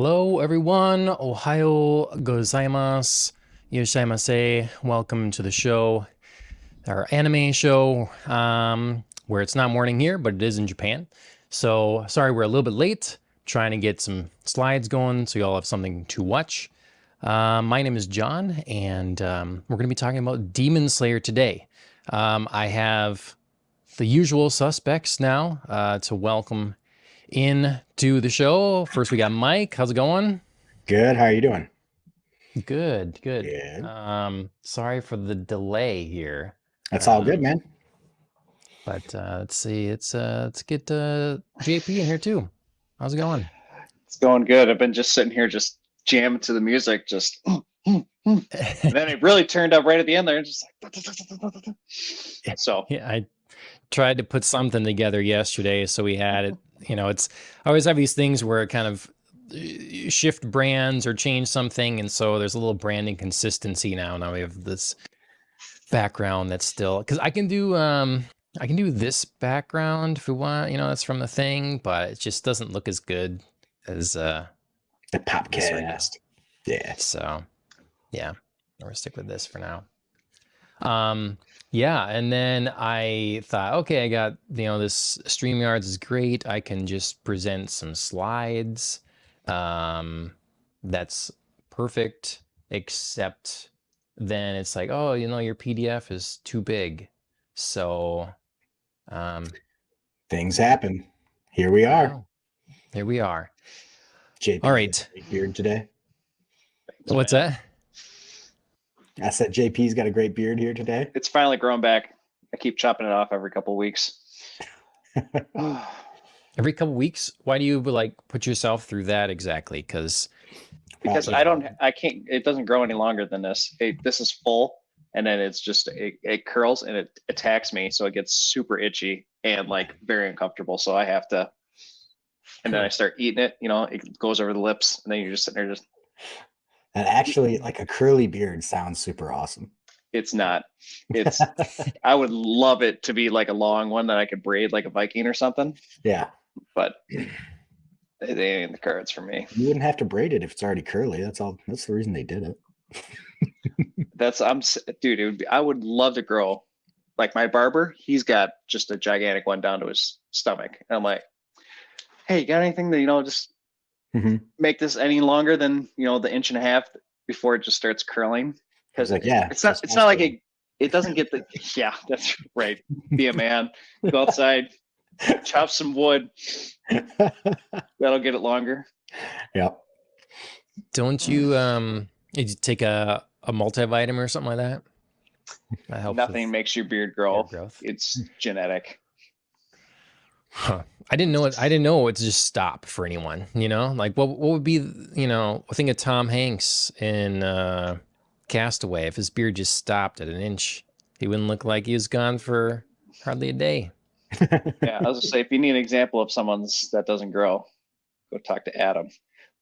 Hello, everyone. Ohayou gozaimasu. Yoshimasu. Welcome to the show, our anime show, where it's not morning here, but it is in Japan. So sorry we're a little bit late. Trying to get some slides going so you all have something to watch. My name is John, and we're going to be talking about Demon Slayer today. I have the usual suspects now to welcome into the show. First, we got Mike. How's it going? Good. How are you doing? Good, good. Good. Sorry for the delay here. That's all good, Um, man. but let's see. Let's get JP in here too. How's it going? It's going good. I've been just sitting here, just jamming to the music, just. And then it really turned up right at the end there, just like. So Yeah, I tried to put something together yesterday, so we had it. It's I always have these things where it kind of shift brands or change something, and so there's a little branding consistency now. Now we have this background that's still because I can do this background if we want. That's from the thing, but it just doesn't look as good as The this right now. podcast. Yeah. So yeah, we're gonna stick with this for now. Yeah, and then I thought, okay, I got, this StreamYards is great. I can just present some slides. That's perfect, except then it's like, oh, your PDF is too big. So, um, Things happen. Here we I are. know. Here we are. JP All got right. a great beard today. What's that? I said JP's got a great beard here today. it's finally grown back. I keep chopping it off every couple of weeks. Every couple weeks? Why do you put yourself through that exactly? Because Because I can't. It doesn't grow any longer than this. This is full, and then it's just it curls and it attacks me, so it gets super itchy and very uncomfortable. So I have to, and then I start eating it. It goes over the lips, and then you're just sitting there just. And actually, like a curly beard sounds super awesome. It's not. It's. I would love it to be like a long one that I could braid like a Viking or something, Yeah. but it ain't in the cards for me. You wouldn't have to braid it if it's already curly. That's all. That's the reason they did it. Dude. I would love to grow like my barber. He's got just a gigantic one down to his stomach, and I'm like, hey, you got anything that just Mhm. make this any longer than the inch and a half before it just starts curling? Because Like, yeah, it's not. It's not like it doesn't get the. Yeah, that's right. Be a man. Go outside. Chop some wood. That'll get it longer. Yep. don't you take a multivitamin or something like that? That helps Nothing with makes your beard hair grow. growth. It's genetic. Huh. I didn't know it. I didn't know it to just stop for anyone. Like what would be, I think of Tom Hanks in Castaway. If his beard just stopped at an inch, he wouldn't look like he was gone for hardly a day. Yeah, I was gonna say if you need an example of someone's that doesn't grow, go talk to Adam.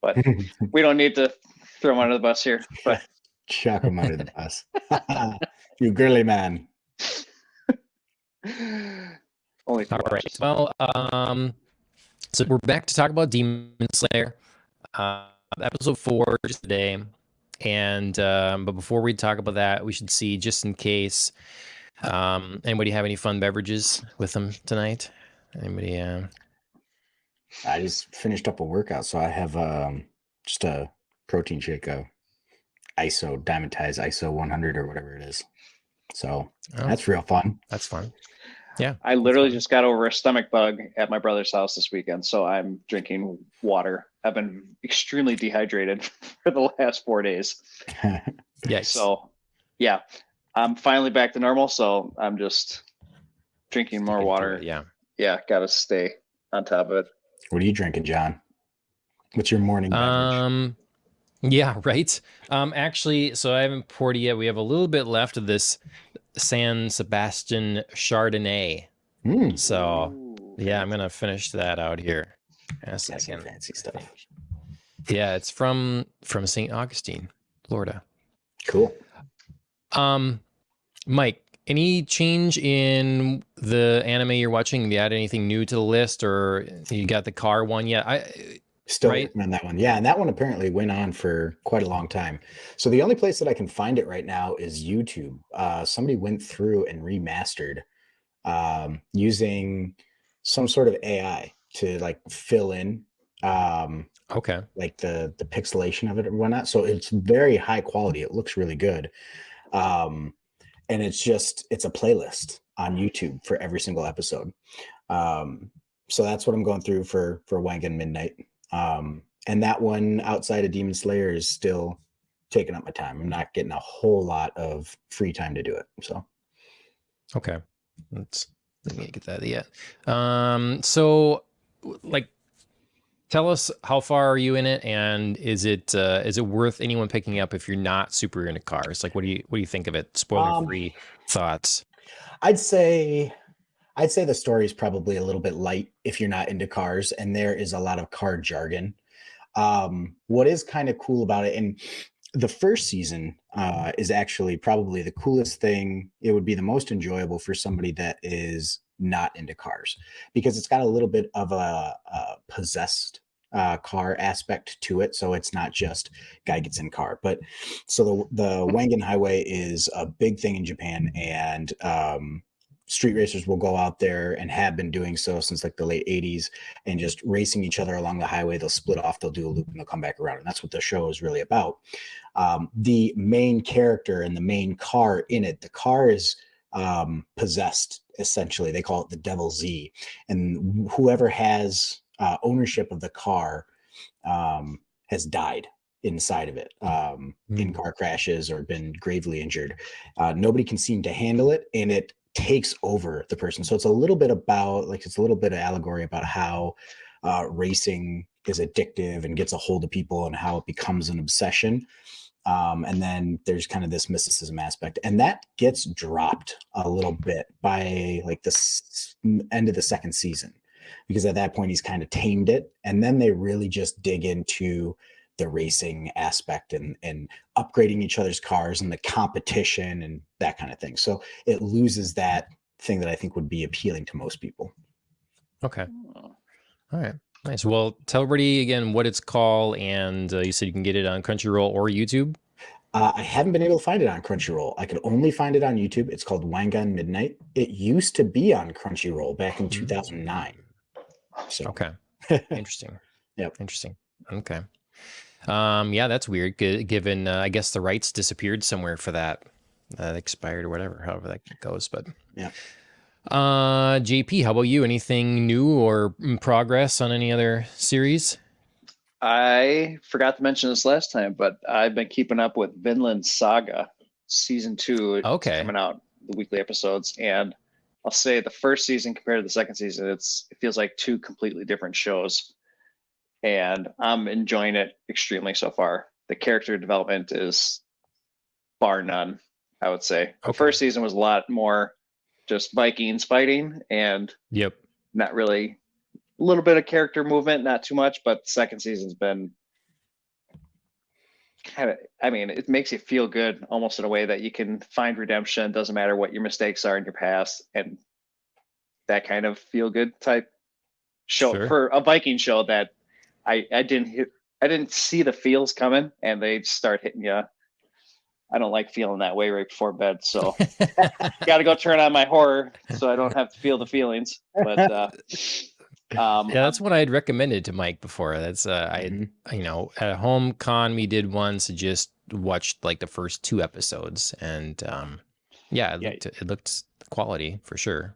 But we don't need to throw him under the bus here. But Chuck him under the bus. You girly man. only if you All watch right. this. Well, so we're back to talk about Demon Slayer, episode 4 just today. And but before we talk about that, we should see, just in case, anybody have any fun beverages with them tonight? Anybody? I just finished up a workout, so I have just a protein shake, ISO Diamondized ISO 100 or whatever it is. So Oh, that's real fun. that's fun. Yeah, I literally just got over a stomach bug at my brother's house this weekend, so I'm drinking water. I've been extremely dehydrated for the last 4 days. yes. So, yeah, I'm finally back to normal. So I'm just drinking more water. Yeah. Yeah, gotta stay on top of it. What are you drinking, John? What's your morning beverage? Yeah, right. Actually, so I haven't poured it yet. We have a little bit left of this San Sebastian Chardonnay. So yeah, I'm gonna finish that out here in a That's some second. fancy stuff. Yeah, it's from St. Augustine, Florida. Cool. Mike, any change in the anime you're watching? Have you add anything new to the list, or you got the car one yet? Still right? working on that one. Yeah, and that one apparently went on for quite a long time. So the only place that I can find it right now is YouTube. Somebody went through and remastered using some sort of AI to like fill in Okay. like the pixelation of it and whatnot. So it's very high quality. It looks really good. Um, and it's a playlist on YouTube for every single episode. Um, so that's what I'm going through for Wangan Midnight. And that one outside of Demon Slayer is still taking up my time. I'm not getting a whole lot of free time to do it. So Okay. Let me get that yet. So like tell us how far are you in it, and is it worth anyone picking up if you're not super into cars? Like what do you think of it? Spoiler free thoughts. I'd say the story is probably a little bit light if you're not into cars, and there is a lot of car jargon. What is kind of cool about it, and the first season is actually probably the coolest thing. It would be the most enjoyable for somebody that is not into cars, because it's got a little bit of a possessed car aspect to it. So it's not just guy gets in car, but so the Wangan Highway is a big thing in Japan, and street racers will go out there and have been doing so since like the late 80s and just racing each other along the highway. They'll split off, they'll do a loop, and they'll come back around. And that's what the show is really about. The main character and the main car in it, the car is possessed, essentially. They call it the Devil Z. And whoever has ownership of the car has died inside of it in car crashes or been gravely injured. Nobody can seem to handle it, and it takes over the person. So it's a little bit about it's a little bit of allegory about how racing is addictive and gets a hold of people, and how it becomes an obsession. And then there's kind of this mysticism aspect, and that gets dropped a little bit by like the end of the second season, because at that point he's kind of tamed it, and then they really just dig into the racing aspect and upgrading each other's cars and the competition and that kind of thing. So it loses that thing that I think would be appealing to most people. Okay. All right. Nice. Well, tell everybody again what it's called, and you said you can get it on Crunchyroll or YouTube. I haven't been able to find it on Crunchyroll. I could only find it on YouTube. It's called Wangan Midnight. It used to be on Crunchyroll back in 2009. So okay. Interesting. Yep. Interesting. Okay. Yeah, that's weird. Given I guess the rights disappeared somewhere for that, expired or whatever, however that goes. But yeah. JP, how about you? Anything new or progress on any other series? I forgot to mention this last time, but I've been keeping up with Vinland Saga season 2. Okay. It's coming out, the weekly episodes, and I'll say the first season compared to the second season, it feels like two completely different shows, and I'm enjoying it extremely so far. The character development is bar none, I would say. The first season was a lot more just Vikings fighting, and not really. A little bit of character movement, not too much, but the second season's been kind of, I mean, it makes you feel good almost in a way that you can find redemption. Doesn't matter what your mistakes are in your past, and that kind of feel good type show for a Viking show that I didn't see the feels coming, and they start hitting you. I don't like feeling that way right before bed, so got to go turn on my horror so I don't have to feel the feelings. But yeah, that's what I had recommended to Mike before. That's at a home con we did once, just watched like the first 2 episodes, and it looked quality for sure.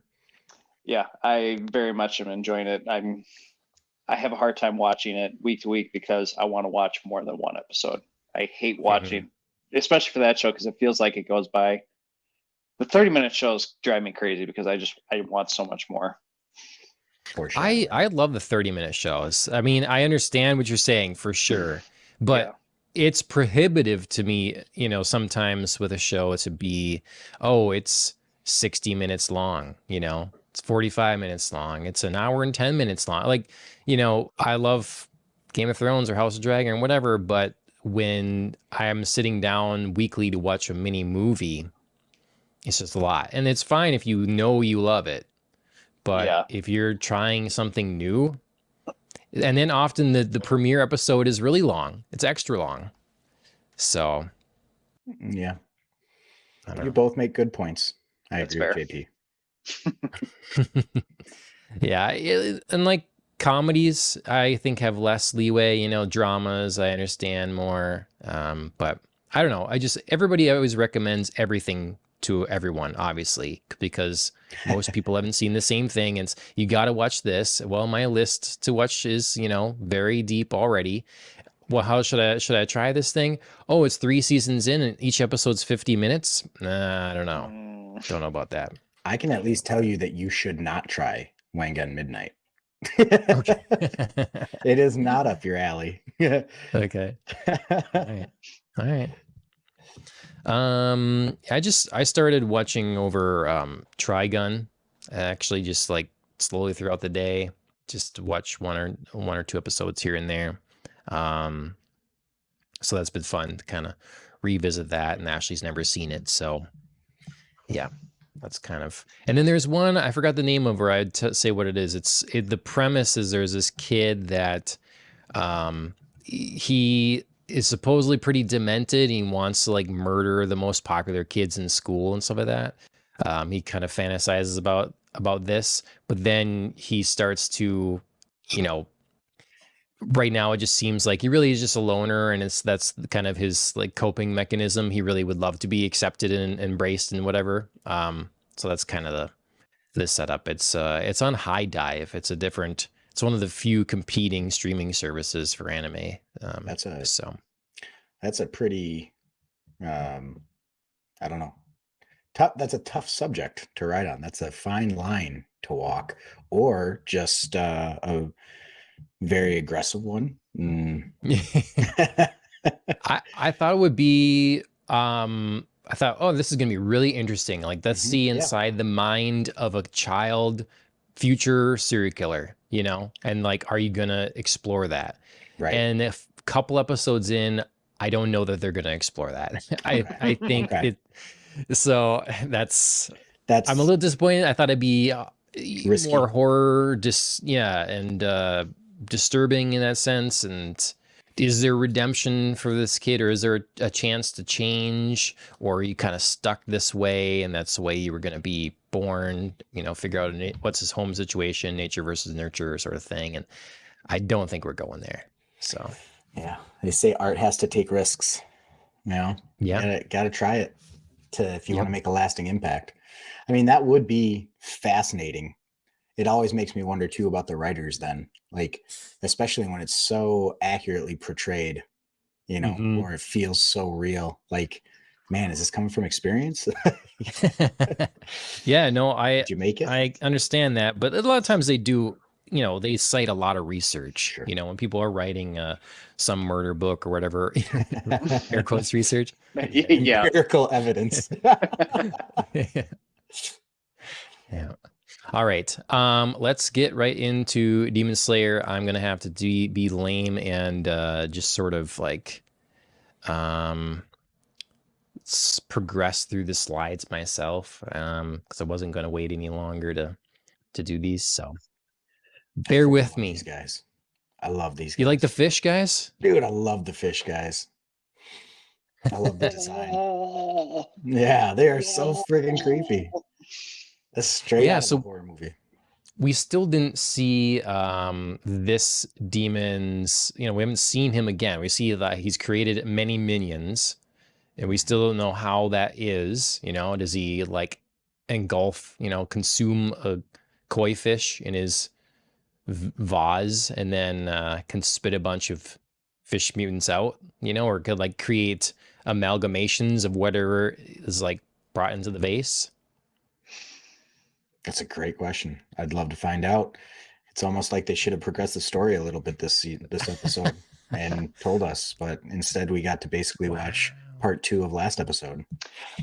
Yeah, I very much am enjoying it. I have a hard time watching it week to week because I want to watch more than one episode. I hate watching, especially for that show, because it feels like it goes by. The 30-minute shows drive me crazy because I want so much more. Sure. I love the 30-minute shows. I mean, I understand what you're saying for sure, but it's prohibitive to me, sometimes with a show to be, it's 60 minutes long, it's 45 minutes long, it's an hour and 10 minutes long. Like, I love Game of Thrones or House of Dragon or whatever, but when I'm sitting down weekly to watch a mini movie, it's just a lot. And it's fine if you love it. But if you're trying something new, And then often the premiere episode is really long. It's extra long. So Yeah. I don't You know. both make good points. I That's agree fair. with JP. Yeah, and like comedies, I think have less leeway. You know, dramas I understand more, but I don't know. Everybody always recommends everything to everyone, obviously, because most people haven't seen the same thing, and you got to watch this. Well, my list to watch is very deep already. Well, how should I try this thing? Oh, it's 3 seasons in, and each episode's 50 minutes. Nah, I don't know. Don't know about that. I can at least tell you that you should not try Wangan Midnight. Okay. It is not up your alley. Okay. All right. All right. I started watching over Trigun, actually, just like slowly throughout the day, just watch one or two episodes here and there. So that's been fun to kind of revisit that, and Ashley's never seen it, so yeah, that's kind of. And then there's one I forgot the name of, where I'd say what it is. The premise is there's this kid that he is supposedly pretty demented. He wants to like murder the most popular kids in school and stuff like that. He kind of fantasizes about this, but then he starts to, right now it just seems like he really is just a loner, and that's kind of his like coping mechanism. He really would love to be accepted and embraced and whatever. So that's kind of the setup. It's on High Dive. It's one of the few competing streaming services for anime. That's a pretty I don't know. That's a tough subject to write on. That's a fine line to walk, or just a very aggressive one. I thought it would be I thought, oh, this is gonna be really interesting. Like, let's see inside the mind of a child future serial killer, and like, are you gonna explore that? Right. And if a couple episodes in, I don't know that they're gonna explore that. I think it. So that's I'm a little disappointed. I thought it'd be risky. More horror, and disturbing in that sense. And is there redemption for this kid, or is there a chance to change, or are you kind of stuck this way and that's the way you were going to be born? Figure out what's his home situation, nature versus nurture sort of thing. And I don't think we're going there. So yeah, they say art has to take risks. Got to try it if you want to make a lasting impact. I mean, that would be fascinating. It always makes me wonder too about the writers then, like, especially when it's so accurately portrayed, or it feels so real. Like, man, is this coming from experience? Yeah, no, Did you make it? I understand that, but a lot of times they do, they cite a lot of research, Sure. When people are writing some murder book or whatever, air quotes research. Yeah. Empirical evidence. Yeah. All right. Let's get right into Demon Slayer. I'm gonna have to be lame and just sort of like progress through the slides myself, because I wasn't gonna wait any longer to do these. So bear with me. These guys. I love these guys. You like the fish guys? Dude, I love the fish guys. I love the design. Yeah, they are so friggin' creepy. That's straight out of a horror movie. We still didn't see this demon's, we haven't seen him again. We see that he's created many minions, and we still don't know how that is. Does he like engulf, consume a koi fish in his vase and then can spit a bunch of fish mutants out, or could like create amalgamations of whatever is like brought into the vase? That's a great question. I'd love to find out. It's almost like they should have progressed the story a little bit this episode and told us, but instead we got to basically watch part 2 of last episode.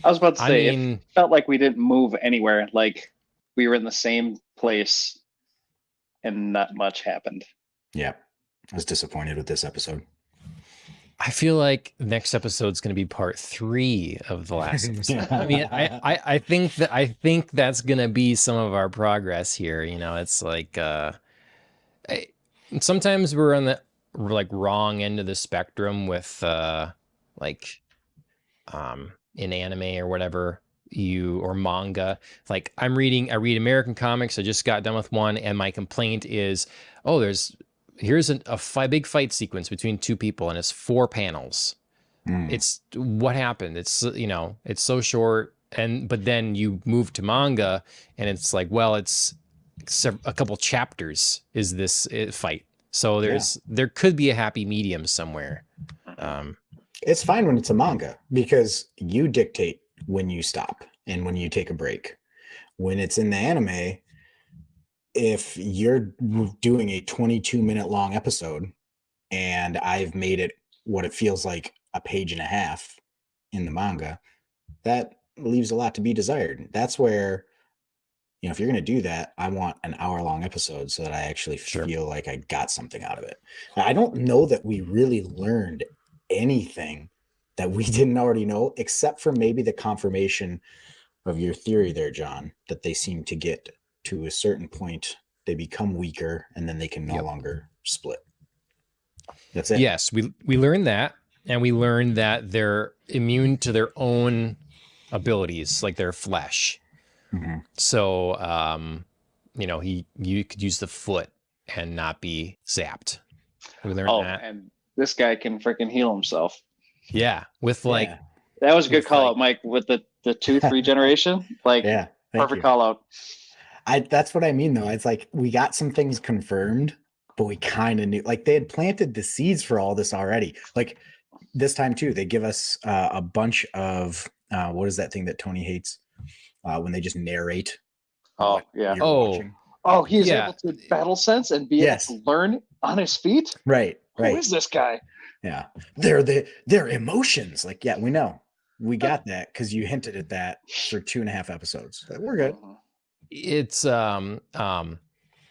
I was about to say, it felt like we didn't move anywhere. Like we were in the same place and not much happened. Yeah. I was disappointed with this episode. I feel like next episode's going to be part 3 of the last episode. I mean, I think that's going to be some of our progress here. It's like, sometimes we're on the like wrong end of the spectrum with like in anime or whatever or manga. Like I read American comics. I just got done with one, and my complaint is, oh, here's a big fight sequence between two people, and it's 4 panels. It's what happened. It's it's so short, but then you move to manga, and it's like, well, it's a couple chapters is this fight. So there could be a happy medium somewhere. It's fine when it's a manga because you dictate when you stop and when you take a break. When it's in the anime, if you're doing a 22-minute long episode and I've made it what it feels like a page and a half in the manga, that leaves a lot to be desired. That's where, if you're going to do that, I want an hour-long episode so that I actually feel like I got something out of it. I don't know that we really learned anything that we didn't already know, except for maybe the confirmation of your theory there, John, that they seem to get to a certain point, they become weaker, and then they can no longer split. That's it. Yes, we learned that, and we learned that they're immune to their own abilities, like their flesh. So, you could use the foot and not be zapped. We learned that. And this guy can freaking heal himself. Yeah, with like that was a good call out, Mike, with the tooth regeneration. Like, perfect call out. That's what I mean, though. It's like we got some things confirmed, but we kind of knew, like they had planted the seeds for all this already. Like this time too, they give us a bunch of what is that thing that Tony hates when they just narrate? Oh yeah. Watching. Oh, he's able to battle sense and be able to learn on his feet. Right. Who is this guy? Yeah, they're emotions. Like, yeah, we know, we got that because you hinted at that for 2.5 episodes. We're good. It's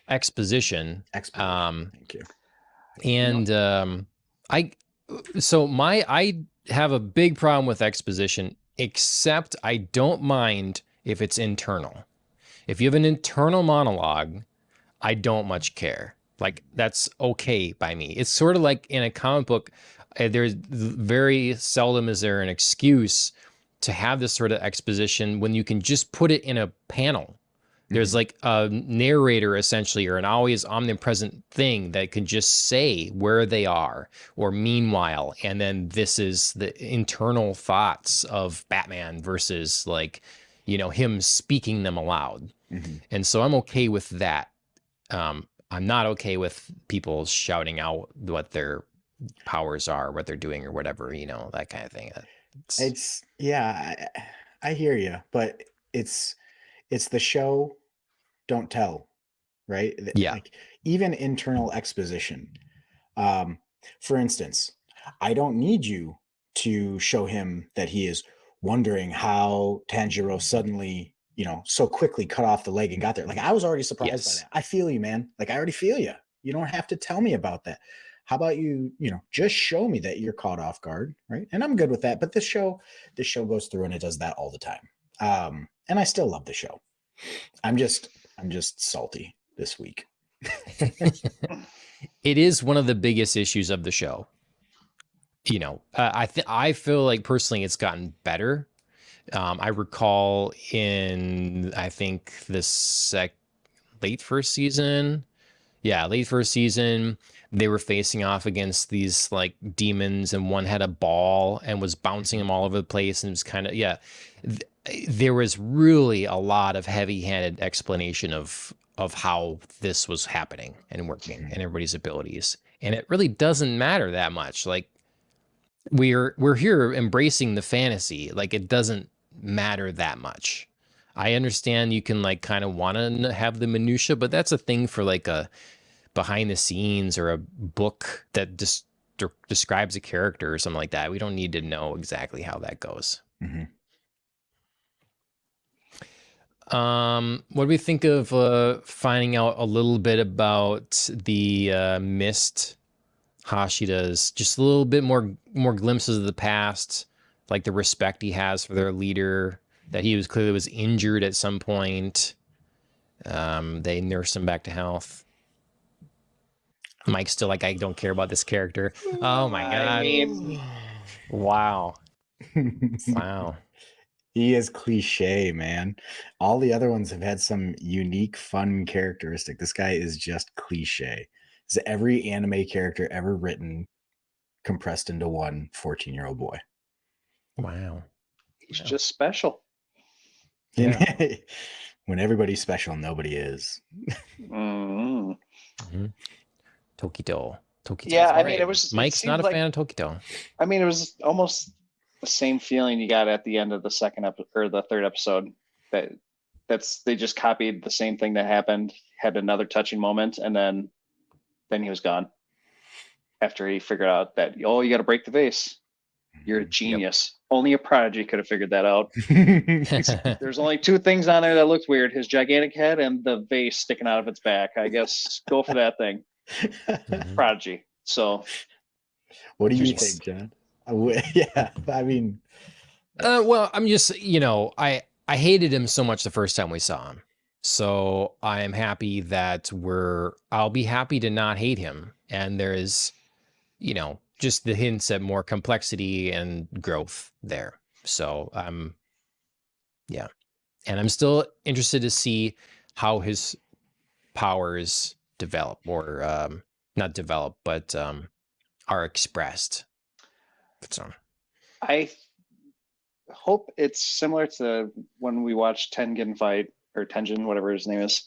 exposition. Thank you. And I have a big problem with exposition, except I don't mind if it's internal. If you have an internal monologue, I don't much care. Like, that's okay by me. It's sort of like in a comic book, there's very seldom is there an excuse to have this sort of exposition when you can just put it in a panel. There's like a narrator essentially, or an always omnipresent thing that can just say where they are, or meanwhile, and then this is the internal thoughts of Batman versus like, him speaking them aloud. And so I'm okay with that. I'm not okay with people shouting out what their powers are, what they're doing, or whatever, that kind of thing. I hear you, but it's the show, don't tell, right? Yeah. Like even internal exposition. For instance, I don't need you to show him that he is wondering how Tanjiro suddenly, so quickly cut off the leg and got there. Like I was already surprised by that. I feel you, man. Like I already feel you. You don't have to tell me about that. How about you, just show me that you're caught off guard, right? And I'm good with that. But this show goes through and it does that all the time. And I still love the show. I'm just salty this week. It is one of the biggest issues of the show. I feel like personally it's gotten better. I recall in, I think late first season, they were facing off against these like demons, and one had a ball and was bouncing them all over the place, and it was kind of, there was really a lot of heavy-handed explanation of how this was happening and working and everybody's abilities. And it really doesn't matter that much. Like we're here embracing the fantasy. Like it doesn't matter that much. I understand you can like kind of want to have the minutia, but that's a thing for like a behind the scenes or a book that describes a character or something like that. We don't need to know exactly how that goes. What do we think of finding out a little bit about the Mist Hashidas? Just a little bit more glimpses of the past, like the respect he has for their leader, that he clearly was injured at some point. They nursed him back to health. Mike's still like, I don't care about this character. Oh my god! I mean, Wow, wow. He is cliche, man. All the other ones have had some unique, fun characteristic. This guy is just cliche. It's every anime character ever written compressed into one 14-year-old boy. Wow. he's just special. Yeah. When everybody's special, nobody is. Mm. Mm-hmm. Tokito. Yeah, I mean, right. it was. Mike's not a fan of Tokito. I mean, it was almost the same feeling you got at the end of the second episode or the third episode. That's they just copied the same thing that happened, had another touching moment, and then he was gone. After he figured out that, oh, you got to break the vase. You're a genius. Yep. Only a prodigy could have figured that out. There's only two things on there that looked weird: his gigantic head and the vase sticking out of its back. I guess go for that thing. Prodigy. So, what do you think, John? Yeah, I mean, well, I'm just, I hated him so much the first time we saw him. So I am happy that I'll be happy to not hate him. And there's, just the hints at more complexity and growth there. So, yeah. And I'm still interested to see how his powers develop, or not develop, but are expressed. So I hope it's similar to when we watched Tengen fight, or Tengen, whatever his name is.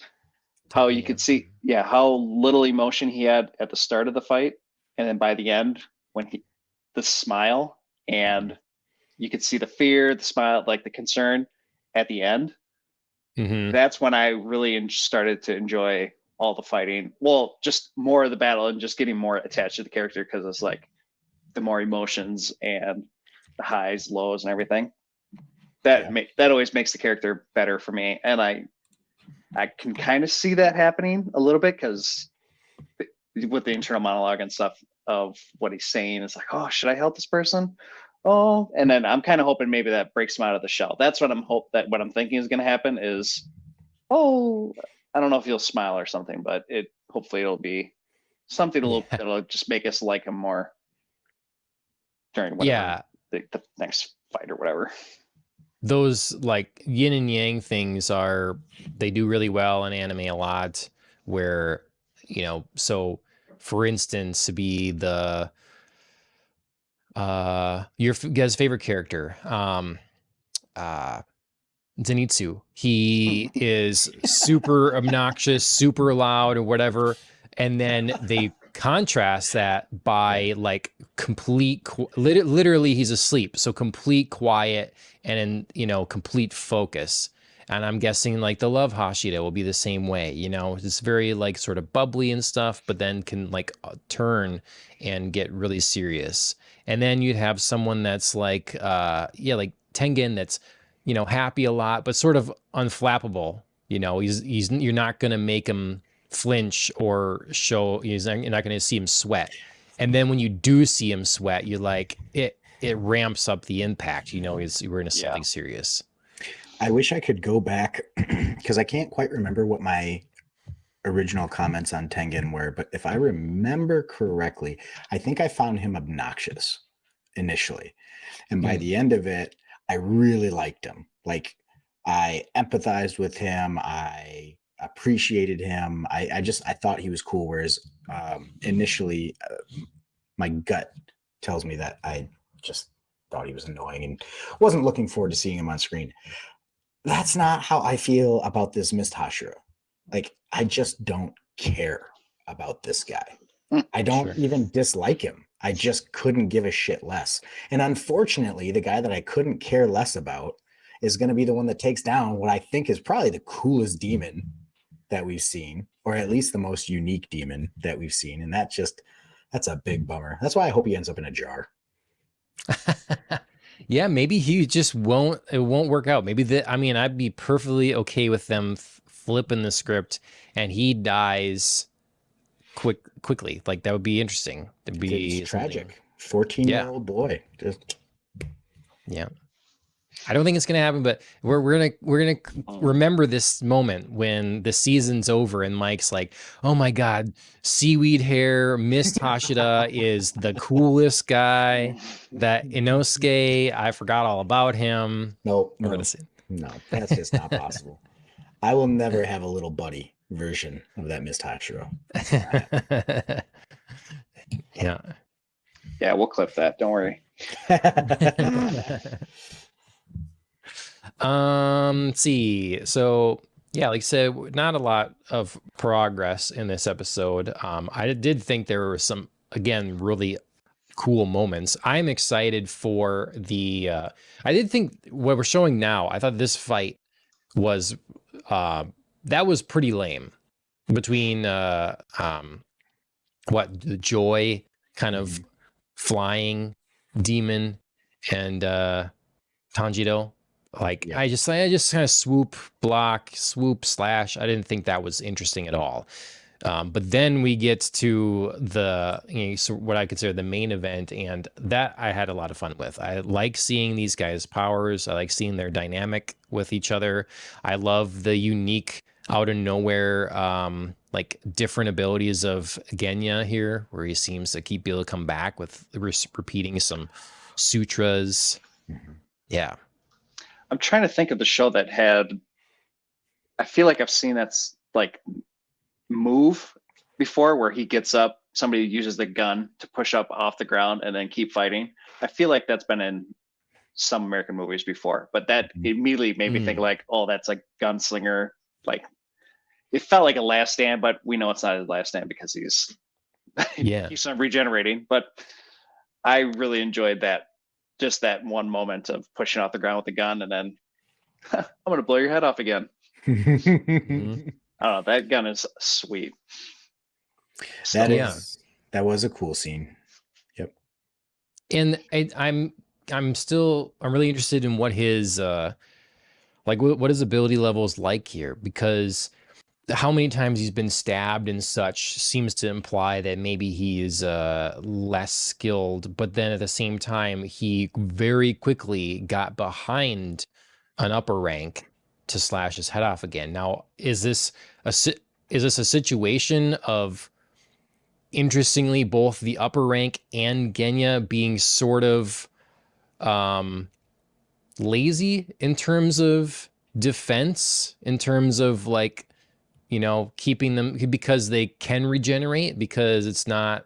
How you could see, how little emotion he had at the start of the fight, and then by the end, when the smile, and you could see the fear, the smile, like the concern at the end. Mm-hmm. That's when I really started to enjoy all the fighting. Well, just more of the battle and just getting more attached to the character, because it's like the more emotions and the highs, lows, and everything. That always makes the character better for me, and I can kind of see that happening a little bit, because with the internal monologue and stuff of what he's saying, it's like, oh, should I help this person? Oh, and then I'm kind of hoping maybe that breaks him out of the shell. That's what what I'm thinking is going to happen is, oh, I don't know if he'll smile or something, but hopefully it'll be something that'll just make us like him more during whatever the next fight or whatever. Those like yin and yang things they do really well in anime a lot, where, so for instance, to be the your guys' favorite character, Zenitsu, he is super obnoxious, super loud, or whatever, and then they contrast that by like complete, literally he's asleep, so complete quiet and complete focus. And I'm guessing like the love Hashira will be the same way, it's very like sort of bubbly and stuff, but then can like turn and get really serious. And then you'd have someone that's like like Tengen, that's happy a lot, but sort of unflappable. You're not gonna make him flinch or show. You're not gonna see him sweat. And then when you do see him sweat, you like it ramps up the impact. We're in something serious. I wish I could go back, because I can't quite remember what my original comments on Tengen were, but if I remember correctly, I think I found him obnoxious initially. And by the end of it, I really liked him. Like, I empathized with him. I appreciated him. I thought he was cool. Whereas initially, my gut tells me that I just thought he was annoying and wasn't looking forward to seeing him on screen. That's not how I feel about this Mist Hashira. Like, I just don't care about this guy. I don't even dislike him. I just couldn't give a shit less. And unfortunately, the guy that I couldn't care less about is going to be the one that takes down what I think is probably the coolest demon that we've seen, or at least the most unique demon that we've seen. And that's a big bummer. That's why I hope he ends up in a jar. Yeah, maybe he just won't work out. Maybe I'd be perfectly okay with them flipping the script and he dies quickly. Like, that would be interesting. It'd be tragic. 14-year-old boy. Yeah. I don't think it's gonna happen, but we're gonna remember this moment when the season's over and Mike's like, "Oh my God, seaweed hair Mist Hashida is the coolest guy. That Inosuke, I forgot all about him." No, We're no, gonna see. no. That's just not possible. I will never have a little buddy version of that Mist Hashiro. Yeah. Yeah, we'll clip that. Don't worry. Let's see. So yeah, like I said, not a lot of progress in this episode. I did think there were some, again, really cool moments. I'm excited for the I did think what we're showing now, I thought this fight was that was pretty lame between what the Joy kind of flying demon and Tanjiro. Like Yeah. I just kind of swoop, block, swoop, slash. I didn't think that was interesting at all. But then we get to the so what I consider the main event, and that I had a lot of fun with. I like seeing these guys' powers. I like seeing their dynamic with each other. I love the unique, out of nowhere, like different abilities of Genya here, where he seems to keep able to come back with repeating some sutras. Yeah. I'm trying to think of the show that had. I feel like I've seen that's like move before, where he gets up, somebody uses the gun to push up off the ground and then keep fighting. I feel like that's been in some American movies before, but that immediately made me think like, oh, that's a gunslinger. Like it felt like a Last Stand, but we know it's not his Last Stand because he's keeps on regenerating. But I really enjoyed that. Just that one moment of pushing off the ground with the gun and then I'm going to blow your head off again. I don't know. That gun is sweet. That was a cool scene. Yep. And I'm really interested in what his what his ability level is like here, because how many times he's been stabbed and such seems to imply that maybe he is less skilled, but then at the same time he very quickly got behind an upper rank to slash his head off again. Now, is this a situation of, interestingly, both the upper rank and Genya being sort of lazy in terms of defense, in terms of like, keeping them because they can regenerate, because it's not,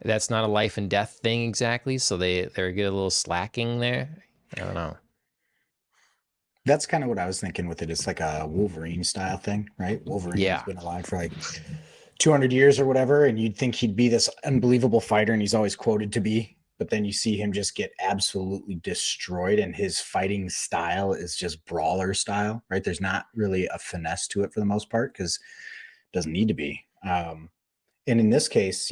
that's not a life and death thing exactly. So they get a little slacking there. I don't know. That's kind of what I was thinking with it. It's like a Wolverine style thing, right? Wolverine's been alive for like 200 years or whatever, and you'd think he'd be this unbelievable fighter, and he's always quoted to be. But then you see him just get absolutely destroyed, and his fighting style is just brawler style, right? There's not really a finesse to it for the most part because it doesn't need to be. And in this case,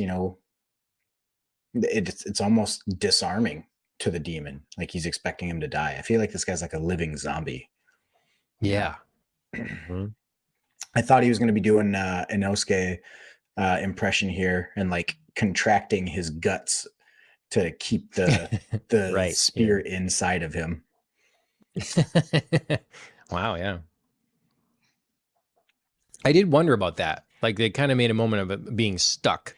it's almost disarming to the demon. Like he's expecting him to die. I feel like this guy's like a living zombie. Yeah. I thought he was going to be doing an Inosuke impression here and like contracting his guts to keep the spirit inside of him. Wow, yeah. I did wonder about that. Like they kind of made a moment of it being stuck.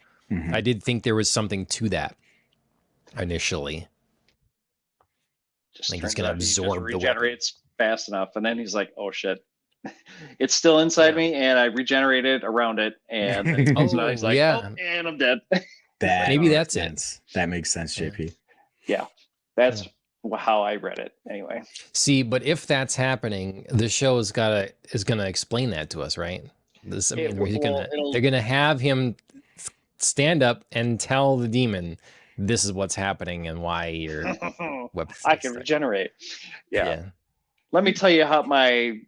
I did think there was something to that initially. Just like he's going to absorb the regenerates fast enough, and then he's like, "Oh shit, it's still inside me, and I regenerated around it." And he's like, "Oh, and I'm dead." Maybe that's it. That makes sense, JP. Yeah, that's how I read it anyway. See, but if that's happening, the show is going to explain that to us, right? They're going to have him stand up and tell the demon, this is what's happening and why your weapon. I can regenerate. Yeah. Let me tell you how my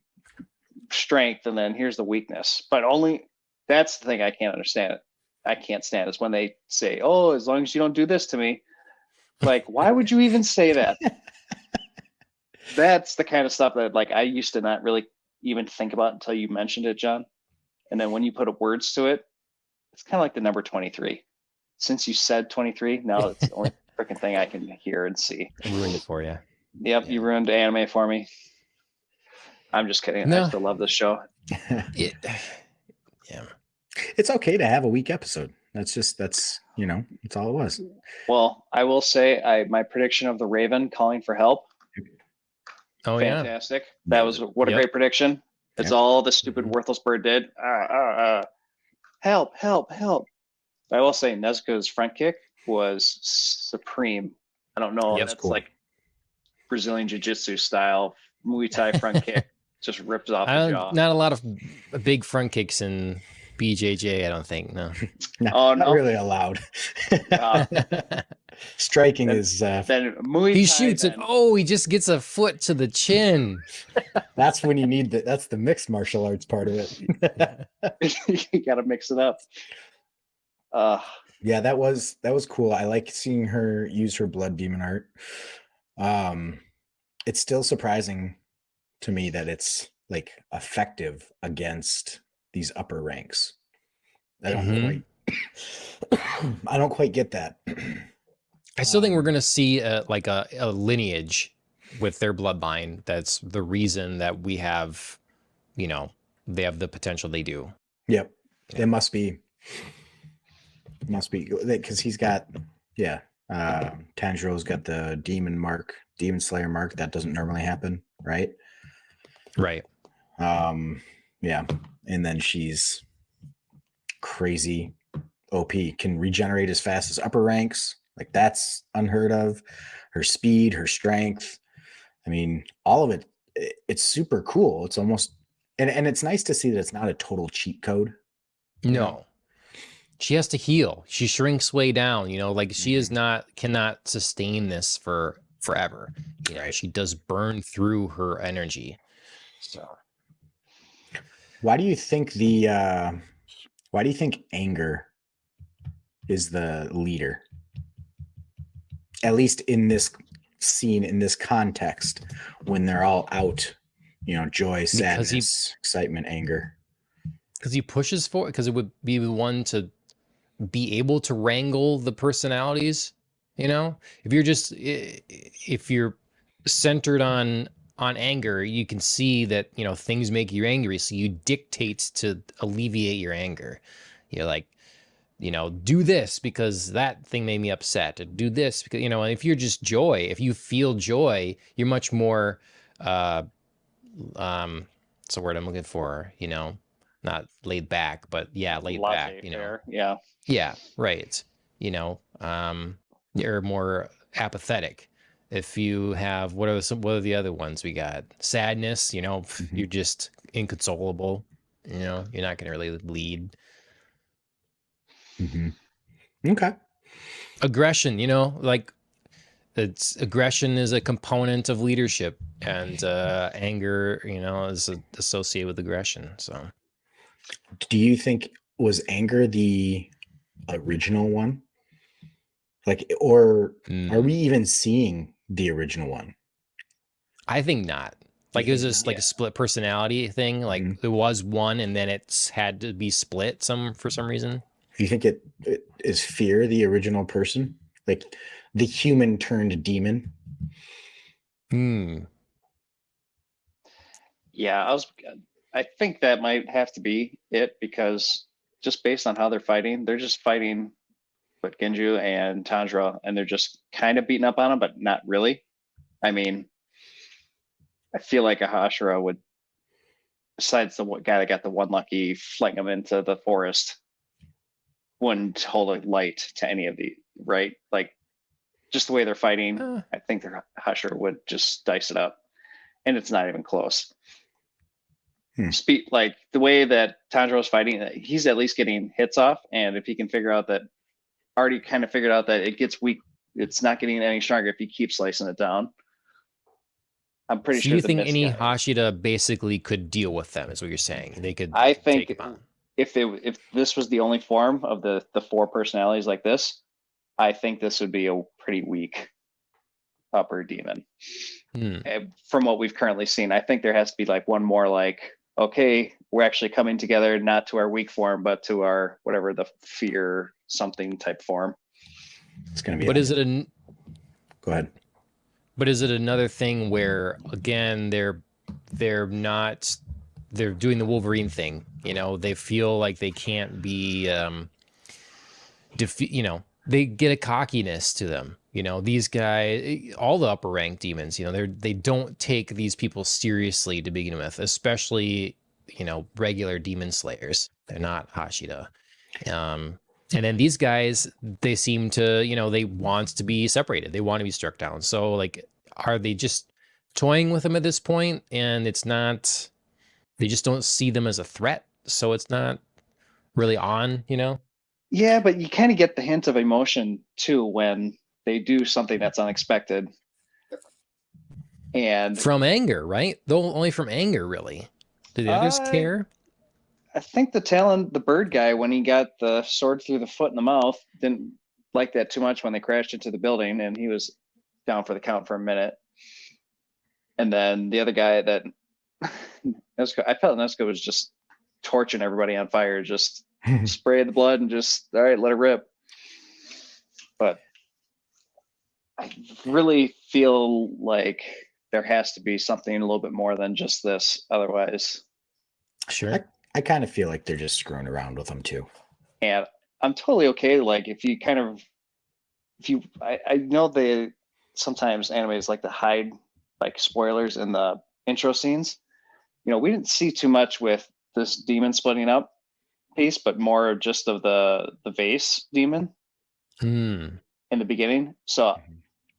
strength, and then here's the weakness. But only that's the thing I can't understand. I can't stand is when they say, "Oh, as long as you don't do this to me." Like, why would you even say that? That's the kind of stuff that like I used to not really even think about until you mentioned it, John. And then when you put words to it, it's kind of like the number 23. Since you said 23, now it's the only freaking thing I can hear and see. I ruined it for you. Yep, Yeah. you ruined anime for me. I'm just kidding. I No, still love this show. it, yeah. It's okay to have a weak episode. That's that's all it was. Well, I will say, my prediction of the Raven calling for help, Oh yeah. fantastic. That Nailed was it. what a Yep. great prediction. It's Yep. all the stupid worthless bird did. Help, help, help. I will say Nezuko's front kick was supreme. I don't know. Yep. That's Cool. like Brazilian Jiu-Jitsu style Muay Thai front kick. Just rips off the jaw. Not a lot of big front kicks in BJJ, I don't think. No. Oh, Not no? really allowed. Uh, Striking then- is Then Muay He Thai. shoots it. Oh, he just gets a foot to the chin. that's when you need that's the mixed martial arts part of it. You got to mix it up. Yeah, that was cool. I like seeing her use her blood demon art. It's still surprising to me that it's like effective against these upper ranks. I don't quite get that. I still think we're going to see a lineage with their bloodline. That's the reason that we have, they have the potential they do. Yep. It must be because he's got, Tanjiro's got the demon slayer mark. That doesn't normally happen, right? Right. Yeah. And then she's crazy OP, can regenerate as fast as upper ranks. Like that's unheard of. Her speed, her strength. I mean, all of it, it's super cool. It's almost, and it's nice to see that it's not a total cheat code. No. She has to heal. She shrinks way down, she cannot sustain this for forever. Right. She does burn through her energy. So why do you think anger is the leader? At least in this scene, in this context, when they're all out, joy, sadness, excitement, anger. Because he pushes for it, because it would be the one to be able to wrangle the personalities. If you're centered on anger, you can see that things make you angry, so you dictate to alleviate your anger. You're like, do this because that thing made me upset. Do this because and if you're just joy, if you feel joy, you're much more what's the word I'm looking for, not laid back, but laid back, yeah, right. You're more apathetic. If you have, what are the other ones we got? Sadness, you're just inconsolable. You're not going to really lead. Mm-hmm. Okay. Aggression, aggression is a component of leadership, and anger, is associated with aggression. So, do you think was anger the original one? Or are we even seeing the original one? I think not. It was just like a split personality thing. There was one, and then it's had to be split for some reason. Do you think it is Fear the original person, like the human turned demon? Yeah, I think that might have to be it, because just based on how they're just fighting with Genju and Tanjiro, and they're just kind of beating up on him, but not really. I mean, I feel like a Hashira would, besides the guy that got the one lucky, fling him into the forest, wouldn't hold a light to any of the, right? Just the way they're fighting, I think their Hashira would just dice it up, and it's not even close. Speed, the way that Tanjiro's fighting, he's at least getting hits off, and if he can figured out that it gets weak, it's not getting any stronger if he keeps slicing it down. I'm pretty sure. Do you think any Hashira basically could deal with them? Is what you're saying? They could. I think take them on. If this was the only form of the four personalities like this, I think this would be a pretty weak upper demon. From what we've currently seen, I think there has to be one more okay, we're actually coming together, not to our weak form, but to our whatever the fear something type form. It's going to be. But is it a? Go ahead. But is it another thing where again they're not they're doing the Wolverine thing? You know, they feel like they can't be defeat. You know, they get a cockiness to them. You know, these guys, all the upper rank demons. You know, they don't take these people seriously to begin with, especially regular demon slayers. They're not Hashira. And then these guys, they seem to, they want to be separated. They want to be struck down. So, like, are they just toying with them at this point? And it's not, they just don't see them as a threat. So it's not really on, Yeah, but you kind of get the hint of emotion too when they do something that's unexpected. And from anger, right? Though only from anger, really. Do the others care? I think the bird guy, when he got the sword through the foot and the mouth, didn't like that too much when they crashed into the building, and he was down for the count for a minute. And then the other guy that I felt Nesco was just torching everybody on fire, just spray the blood and just, all right, let it rip. But I really feel like there has to be something a little bit more than just this. Otherwise, sure. I kind of feel like they're just screwing around with them too. And I'm totally okay. Like I know they sometimes animes like to hide like spoilers in the intro scenes. We didn't see too much with this demon splitting up piece, but more just of the vase demon in the beginning. So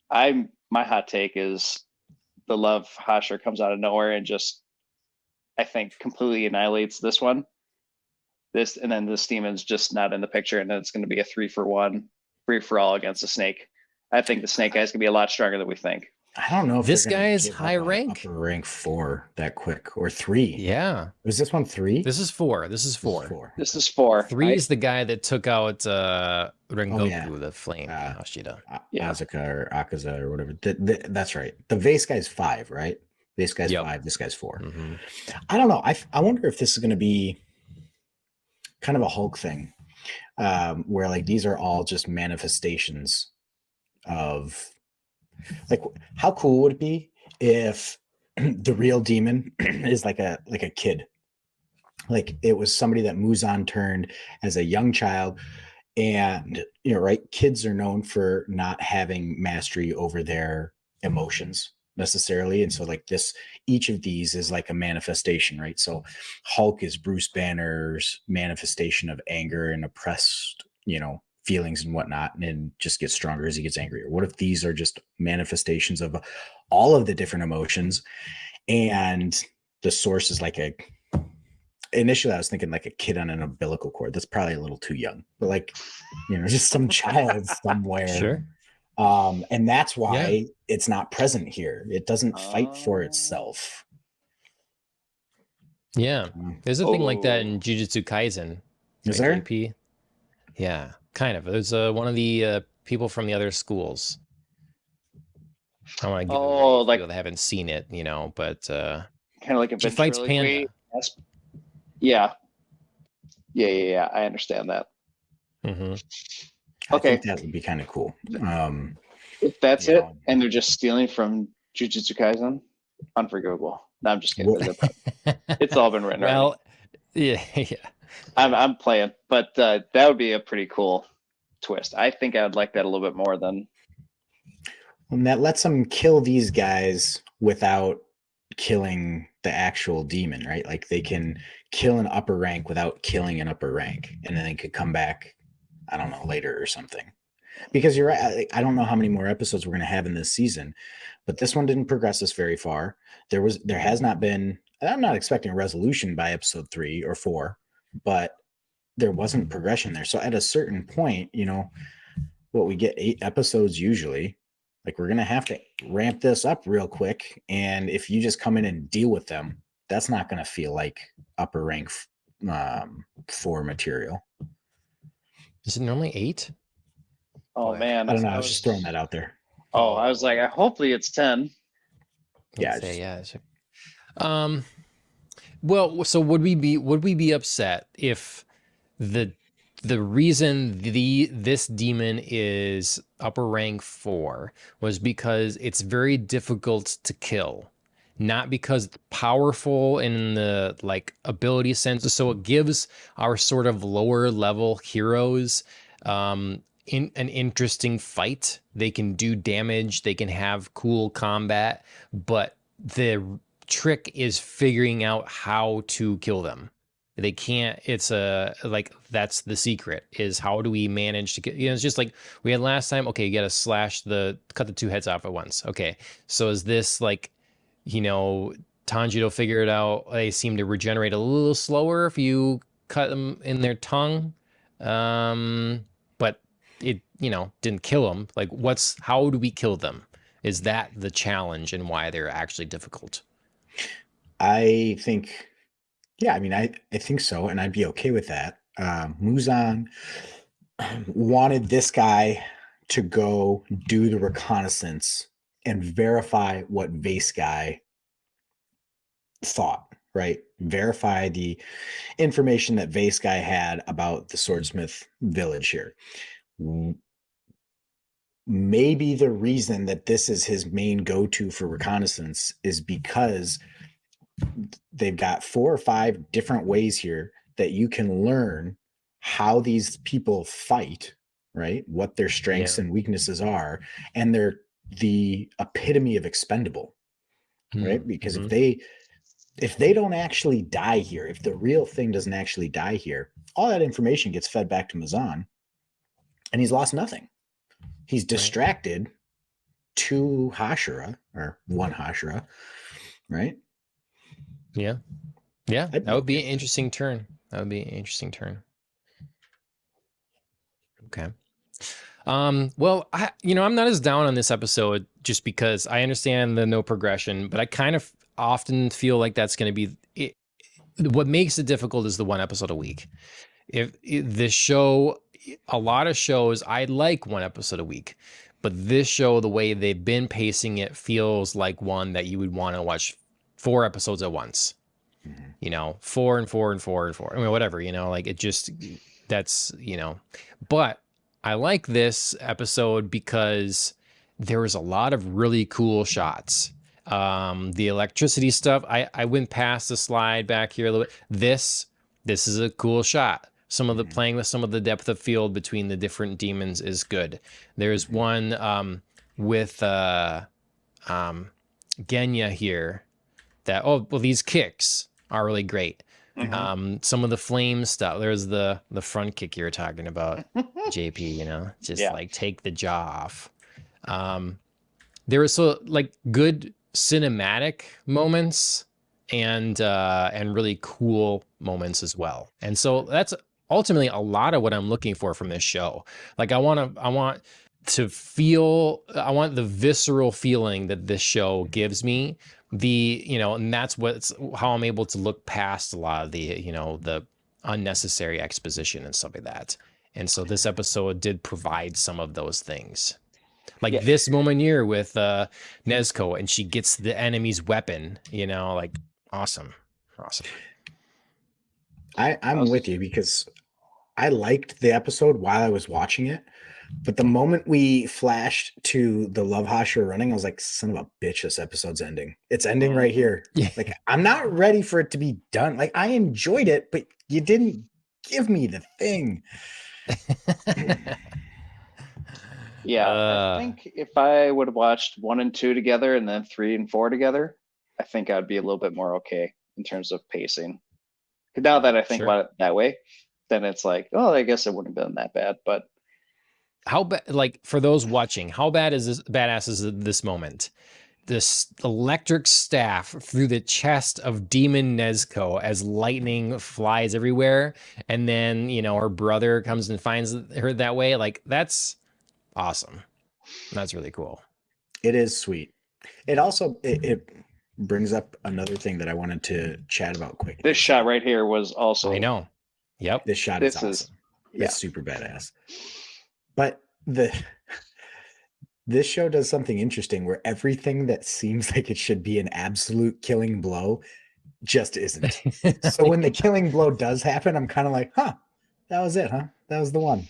my hot take is the love Hashira comes out of nowhere and just, I think, completely annihilates this one. And then this demon's just not in the picture, and then it's going to be a 3-for-1, 3-for-all against the snake. I think the snake guy's going to be a lot stronger than we think. I don't know if this guy is high rank. Upper rank 4 that quick, or 3. Yeah. Was this one 3? This is 4. This is 4. 3 is the guy that took out Rengoku, the flame Hashira. Asuka or Akaza or whatever. That's right. The vase guy's 5, right? Vase guy's 5. This guy's 4. Mm-hmm. I don't know. I wonder if this is going to be kind of a Hulk thing, where like these are all just manifestations of, like, how cool would it be if the real demon is like a kid, like it was somebody that Muzan turned as a young child. And right, kids are known for not having mastery over their emotions necessarily, and so like each of these is like a manifestation, right? So Hulk is Bruce Banner's manifestation of anger and oppressed feelings and whatnot, and just gets stronger as he gets angrier. What if these are just manifestations of all of the different emotions, and the source is like initially I was thinking like a kid on an umbilical cord. That's probably a little too young, but like just some child somewhere. Sure. And that's why it's not present here. It doesn't fight for itself. Yeah, there's a thing like that in Jujutsu Kaisen. Is there? EP? Yeah, kind of. There's one of the people from the other schools. I want to give like people that haven't seen it, but kind of like a she fights Panda. Yeah. I understand that. Mm-hmm. I think that would be kind of cool. If that's it, and they're just stealing from Jujutsu Kaisen, unforgivable. No, I'm just kidding. It's all been written. Well, yeah. I'm playing, but that would be a pretty cool twist. I think I would like that a little bit more than. And that lets them kill these guys without killing the actual demon, right? Like they can kill an upper rank without killing an upper rank, and then they could come back, I don't know, later or something. Because you're right, I don't know how many more episodes we're going to have in this season, but this one didn't progress us very far. There has not been, I'm not expecting a resolution by episode 3 or 4, but there wasn't progression there. So at a certain point, what we get 8 episodes usually, like we're going to have to ramp this up real quick. And if you just come in and deal with them, that's not going to feel like upper rank 4 material. Is it normally 8? Oh man, I don't know. I was just throwing that out there. Oh, I was like, hopefully it's 10. Yeah. Well, so would we be upset if the the reason this demon is upper rank 4 was because it's very difficult to kill, not because it's powerful in the like ability sense. So it gives our sort of lower level heroes in an interesting fight. They can do damage, they can have cool combat, but the trick is figuring out how to kill them. They can't, it's like that's the secret, is how do we manage to get, it's just like we had last time. Okay, you gotta cut the 2 heads off at once. Okay, so is this like, Tanjiro figure it out, they seem to regenerate a little slower if you cut them in their tongue, but it didn't kill them. Like, how do we kill them? Is that the challenge and why they're actually difficult? I think, yeah, I mean, I think so, and I'd be okay with that. Muzan wanted this guy to go do the reconnaissance and verify what Vase guy thought, right? Verify the information that Vase guy had about the Swordsmith village here. Maybe the reason that this is his main go-to for reconnaissance is because they've got 4 or 5 different ways here that you can learn how these people fight, right? What their strengths and weaknesses are, and they're the epitome of expendable, right? Because if they don't actually die here, if the real thing doesn't actually die here, all that information gets fed back to Muzan, and he's lost nothing. He's distracted 2 Hashira, or 1 Hashira, right? Yeah. That would be an interesting turn. Okay. Well, I'm not as down on this episode just because I understand the no progression, but I kind of often feel like that's going to be it. What makes it difficult is the 1 episode a week. If this show, a lot of shows, I like 1 episode a week, but this show, the way they've been pacing it, feels like one that you would want to watch 4 episodes at once. 4 and 4 and 4 and 4. I mean, whatever, like it just, that's, but I like this episode because there was a lot of really cool shots. The electricity stuff, I went past the slide back here a little bit. This is a cool shot. Some of the playing with some of the depth of field between the different demons is good. There's one with Genya here that, these kicks are really great. Some of the flame stuff. There's the front kick you were talking about, JP, like take the jaw off. There was good cinematic moments and really cool moments as well. And so that's ultimately a lot of what I'm looking for from this show. Like I want the visceral feeling that this show gives me. And that's how I'm able to look past a lot of the unnecessary exposition and stuff like that. And so this episode did provide some of those things. Like this moment here with Nezuko, and she gets the enemy's weapon, awesome. I'm with you because I liked the episode while I was watching it. But the moment we flashed to the Love Hashira running, I was like, son of a bitch, this episode's ending. It's ending right here. Yeah. Like, I'm not ready for it to be done. Like, I enjoyed it, but you didn't give me the thing. I think if I would have watched 1 and 2 together and then 3 and 4 together, I think I'd be a little bit more okay in terms of pacing. Now that I think about it that way, then it's like, I guess it wouldn't have been that bad. But how bad, for those watching, how badass is this moment? This electric staff through the chest of Demon Nezuko as lightning flies everywhere, and then her brother comes and finds her that way. Like, that's awesome. That's really cool. It is sweet. It also it brings up another thing that I wanted to chat about quick. This shot right here was also, I know. Yep. This shot is awesome. It's super badass. But this show does something interesting where everything that seems like it should be an absolute killing blow just isn't. So when the killing blow does happen, I'm kind of like, That was it, huh? That was the one.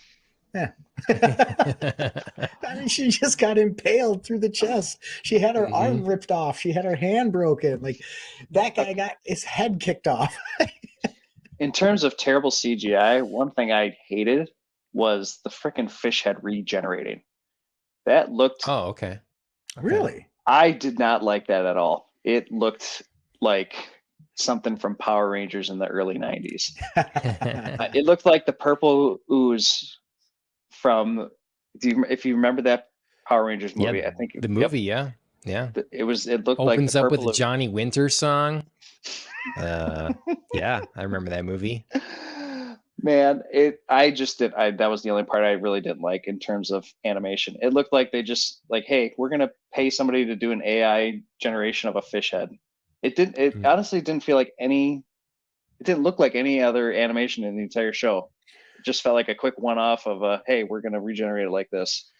Yeah. I mean, she just got impaled through the chest. She had her Hmm. arm ripped off. She had her hand broken. Like that guy Okay. got his head kicked off. In terms of terrible CGI, one thing I hated was the freaking fish head regenerating. That looked, Oh, okay. Okay. Really? I did not like that at all. It looked like something from Power Rangers in the early 90s. It looked like the purple ooze from, if you remember that Power Rangers Yeah, movie, I think, the yep, movie, yeah. Yeah. it looked like the Opens up with purple the of, Johnny Winter song. Yeah, I remember that movie. man, that was the only part I really didn't like in terms of animation. It looked like they just like, hey, we're gonna pay somebody to do an AI generation of a fish head. It Mm. honestly didn't feel like it didn't look like any other animation in the entire show. It just felt like a quick one-off of hey, we're gonna regenerate it like this.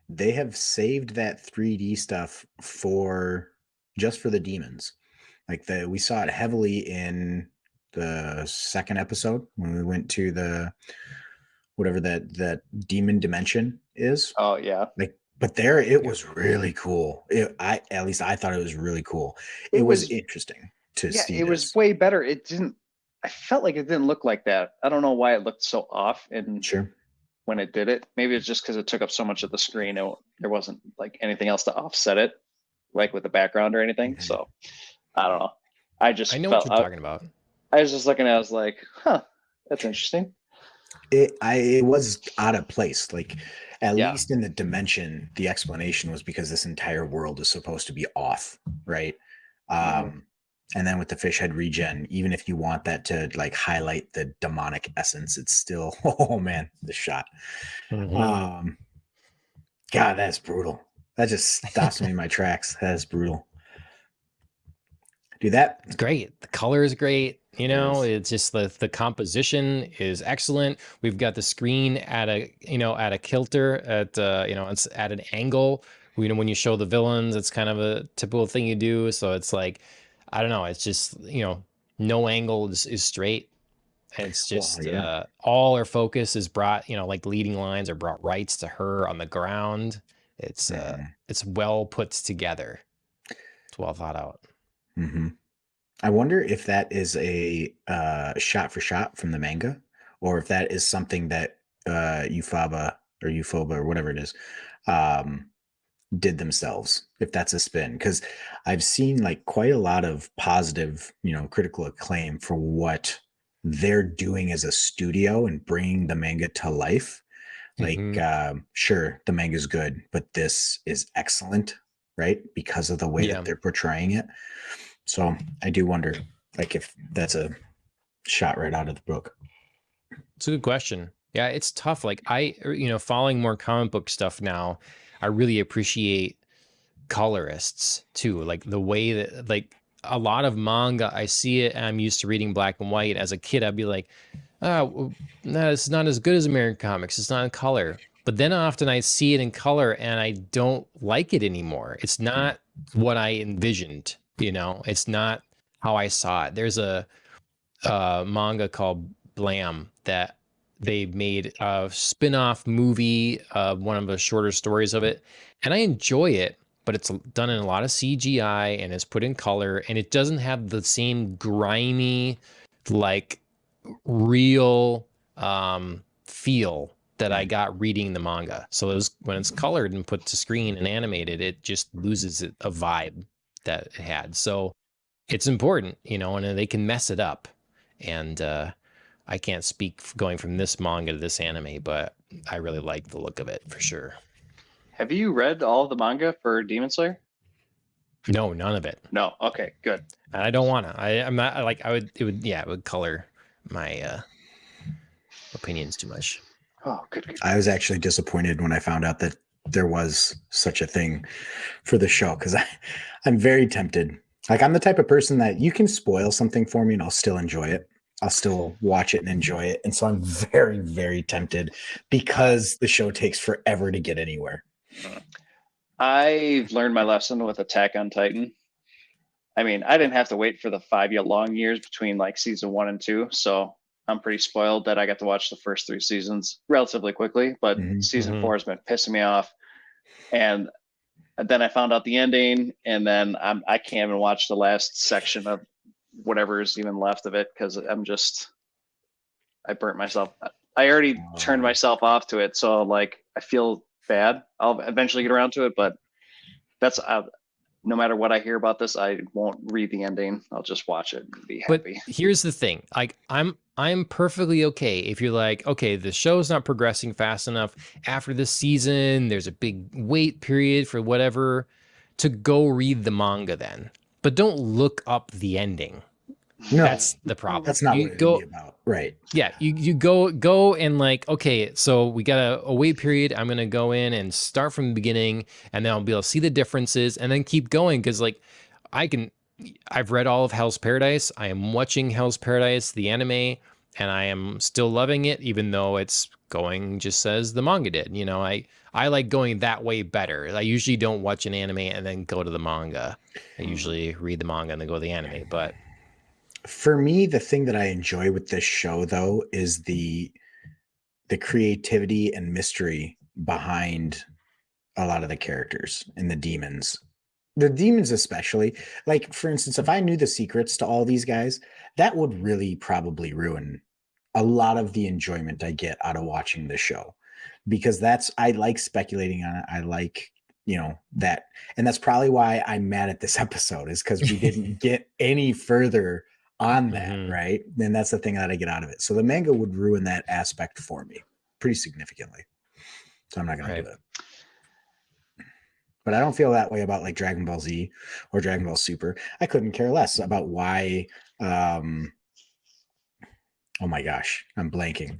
They have saved that 3D stuff for just for the demons. Like we saw it heavily in the second episode when we went to the whatever that demon dimension is. Oh yeah. Like, but there it Yeah. was really cool. I at least I thought it was really cool. It It was was interesting to yeah, see it was this. way better. It didn't I felt like it didn't look like that. I don't know why it looked so off and Sure. when it did it. Maybe it's just because it took up so much of the screen. There wasn't like anything else to offset it, like with the background or anything. Mhm. So I don't know. I I just know what felt you're talking about. I was just looking at it, I was like, huh, that's interesting. It was out of place. Like at Yeah. least in the dimension, the explanation was because this entire world is supposed to be off, right? Mhm. And then with the fish head regen, even if you want that to like highlight the demonic essence, it's still oh man, the shot. Mhm. Um, God, that's brutal. That just stops me in my tracks. That is brutal. Do that. It's great. The color is great. It is. It's just the composition is excellent. We've got the screen at a kilter at it's at an angle. When you show the villains, it's kind of a typical thing you do. So it's like, I don't know. It's just no angle is straight. It's Well, just yeah. all her focus is brought. Like leading lines are brought right to her on the ground. It's Mhm. it's well put together. It's well thought out. Mhm. I wonder if that is a shot for shot from the manga, or if that is something that Ufaba or whatever it is um, did themselves. If that's a spin, because I've seen like quite a lot of positive, critical acclaim for what they're doing as a studio and bringing the manga to life. Like, Hmm. sure, the manga's good, but this is excellent, right? Because of the way that Yeah. they're portraying it. So I do wonder, like, if that's a shot right out of the book. It's a good question. Yeah, it's tough. Like following more comic book stuff now, I really appreciate colorists too. Like the way that like a lot of manga, I see it and I'm used to reading black and white. As a kid, I'd be like, oh, no, it's not as good as American comics. It's not in color. But then often I see it in color and I don't like it anymore. It's not what I envisioned, It's not how I saw it. There's a manga called Blam that they made a spin-off movie of one of the shorter stories of it, and I enjoy it, but it's done in a lot of CGI and is put in color, and it doesn't have the same grimy, like real feel that I got reading the manga. So when it's colored and put to screen and animated, it just loses a vibe that it had. So it's important, and they can mess it up. And I can't speak going from this manga to this anime, but I really like the look of it for sure. Have you read all the manga for Demon Slayer? No, none of it. No. Okay, good. And I don't want to. I'm not like it would color my opinions too much. Oh, good. I was actually disappointed when I found out that there was such a thing for the show because I'm very tempted. Like I'm the type of person that you can spoil something for me and I'll still enjoy it. I'll still watch it and enjoy it. And so I'm very, very tempted because the show takes forever to get anywhere. I've learned my lesson with Attack on Titan. I mean, I didn't have to wait for the 5 year long years between like season 1 and 2. So I'm pretty spoiled that I got to watch the first 3 seasons relatively quickly, but season 4 has been pissing me off. And then I found out the ending, and then I can't even watch the last section of whatever is even left of it because I burnt myself. I already turned myself off to it, so like I feel bad. I'll eventually get around to it, but that's no matter what I hear about this, I won't read the ending. I'll just watch it and be happy. But here's the thing. Like I'm perfectly okay if you're like, okay, the show's not progressing fast enough after this season, there's a big wait period for whatever, to go read the manga then. But don't look up the ending. No, that's the problem. That's not what it would be about. Right. Yeah, you go and like, okay, so we got a wait period. I'm gonna go in and start from the beginning, and then I'll be able to see the differences, and then keep going because like I've read all of Hell's Paradise. I am watching Hell's Paradise, the anime, and I am still loving it, even though it's going just as the manga did. You know, I like going that way better. I usually don't watch an anime and then go to the manga. I usually read the manga and then go to the anime, but. For me, the thing that I enjoy with this show, though, is the creativity and mystery behind a lot of the characters and the demons. The demons especially. Like, for instance, if I knew the secrets to all these guys, that would really probably ruin a lot of the enjoyment I get out of watching the show. Because I like speculating on it. I like, that. And that's probably why I'm mad at this episode, is because we didn't get any further on that, right? And that's the thing that I get out of it. So the manga would ruin that aspect for me pretty significantly. So I'm not going to do it. But I don't feel that way about like Dragon Ball Z or Dragon Ball Super. I couldn't care less about why. Oh my gosh, I'm blanking.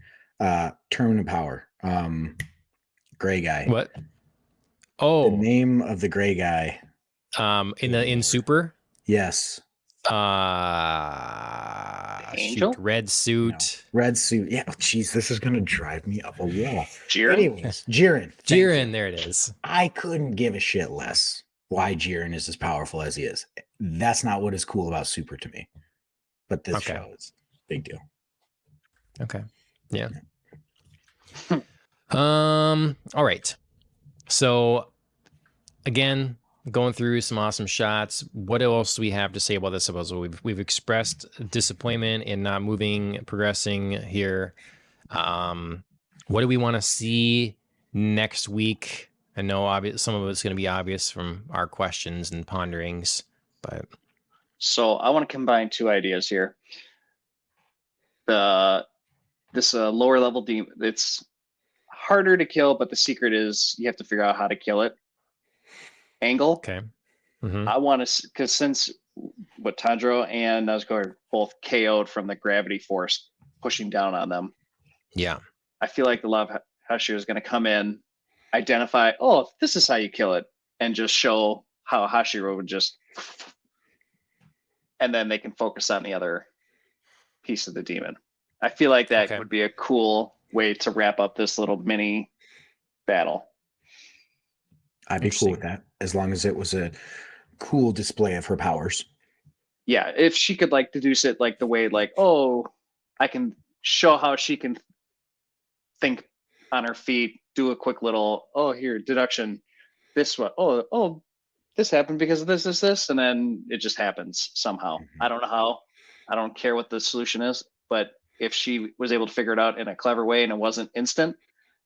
Tournament of Power. Gray guy. What? Oh, the name of the gray guy. In Super. Yes. Angel? Red suit. No. Red suit. Yeah. Oh, geez, this is gonna drive me up a wall. Jiren? Anyways, Jiren. Jiren, there it is. I couldn't give a shit less why Jiren is as powerful as he is. That's not what is cool about Super to me. But this show is a big deal. Okay. Yeah. All right. So again, going through some awesome shots. What else do we have to say about this episode? We've expressed disappointment in not progressing here. What do we want to see next week? I know some of it's going to be obvious from our questions and ponderings, but so I want to combine 2 ideas here. This lower level demon, it's harder to kill, but the secret is you have to figure out how to kill it. Angle. Okay. I want to, because since what Tanjiro and Nezuko are both KO'd from the gravity force pushing down on them. Yeah. I feel like the love Hashira is going to come in, identify, oh, this is how you kill it, and just show how Hashira would just, and then they can focus on the other piece of the demon. I feel like that would be a cool way to wrap up this little mini battle. I'd be cool with that, as long as it was a cool display of her powers. Yeah, if she could like deduce it like the way like, oh, I can show how she can think on her feet, do a quick little, oh, here, deduction, this one, oh, this happened because of this, and then it just happens somehow. I don't know how. I don't care what the solution is, but if she was able to figure it out in a clever way and it wasn't instant,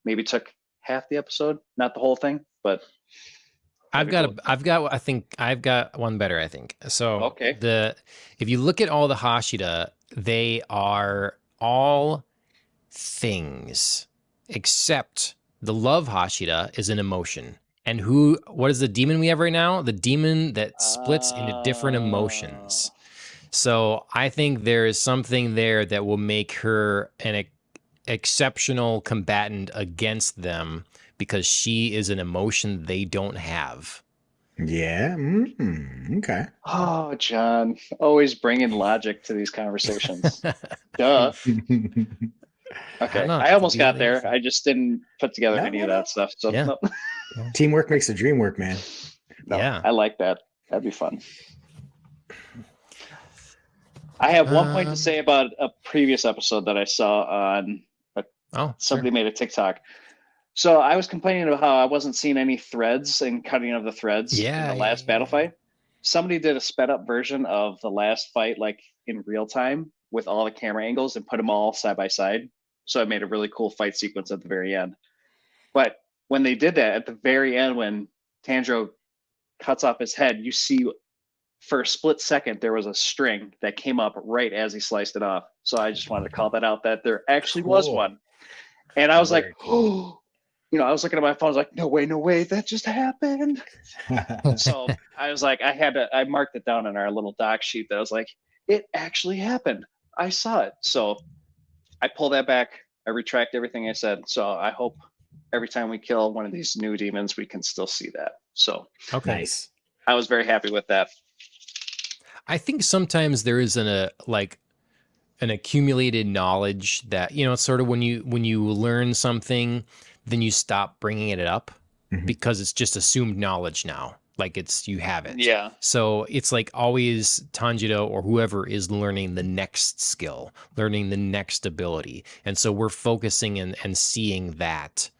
maybe took half the episode, not the whole thing, but I've got one better, I think. So if you look at all the Hashira, they are all things except the love Hashira is an emotion. And what is the demon we have right now? The demon that splits into different emotions. So I think there is something there that will make her an exceptional combatant against them, because she is an emotion they don't have. Yeah. Okay. Oh, John, always bringing logic to these conversations. Duh. Okay. I almost got there. I just didn't put together any of that stuff. So yeah. Teamwork makes the dream work, man. Yeah. I like that. That'd be fun. I have one point to say about a previous episode that I saw on somebody made a TikTok. So I was complaining about how I wasn't seeing any threads and cutting of the threads in the last battle fight. Somebody did a sped up version of the last fight, like in real time with all the camera angles and put them all side by side. So it made a really cool fight sequence at the very end. But when they did that at the very end, when Tanjiro cuts off his head, you see for a split second, there was a string that came up right as he sliced it off. So I just wanted to call that out, that there actually was one. And I was like, oh, I was looking at my phone. I was like, no way, that just happened. So I was like, I marked it down in our little doc sheet that I was like, it actually happened. I saw it. So I pull that back. I retract everything I said. So I hope every time we kill one of these new demons, we can still see that. So nice. I was very happy with that. I think sometimes there is an accumulated knowledge that, it's sort of when you learn something, then you stop bringing it up because it's just assumed knowledge now. Like you have it. Yeah. So it's like always Tanjiro or whoever is learning the next skill, learning the next ability. And so we're focusing and seeing that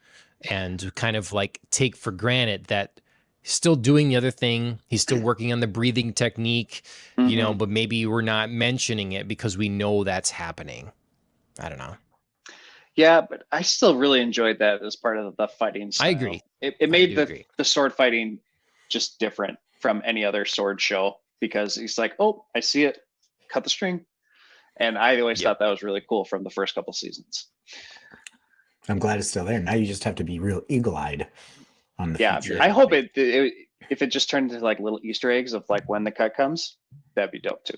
and kind of like take for granted that he's still doing the other thing. He's still working on the breathing technique, but maybe we're not mentioning it because we know that's happening. I don't know. Yeah, but I still really enjoyed that as part of the fighting style. I agree. It made the sword fighting just different from any other sword show because he's like, oh, I see it, cut the string. And I always thought that was really cool from the first couple seasons. I'm glad it's still there. Now you just have to be real eagle-eyed on the future. I hope if it just turned into like little Easter eggs of like when the cut comes, that'd be dope too.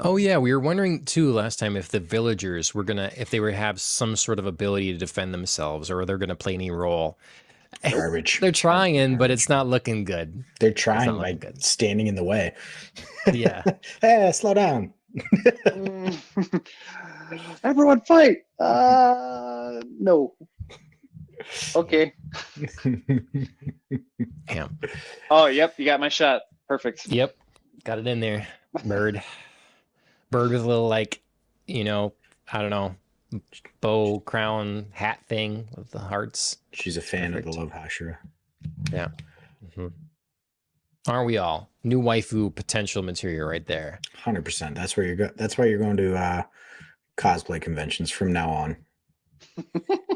Oh yeah, we were wondering too last time if the villagers if they have some sort of ability to defend themselves or they're gonna play any role. Garbage. They're trying, but it's not looking good. They're trying by standing in the way. Yeah. Hey, slow down. Everyone fight. No. Okay. Damn. Oh, yep. You got my shot. Perfect. Yep. Got it in there. Bird with a little I don't know, bow crown hat thing with the hearts. She's a fan of the Love Hashira. Yeah. Aren't we all? New waifu potential material right there. 100%. That's where that's why you're going to cosplay conventions from now on.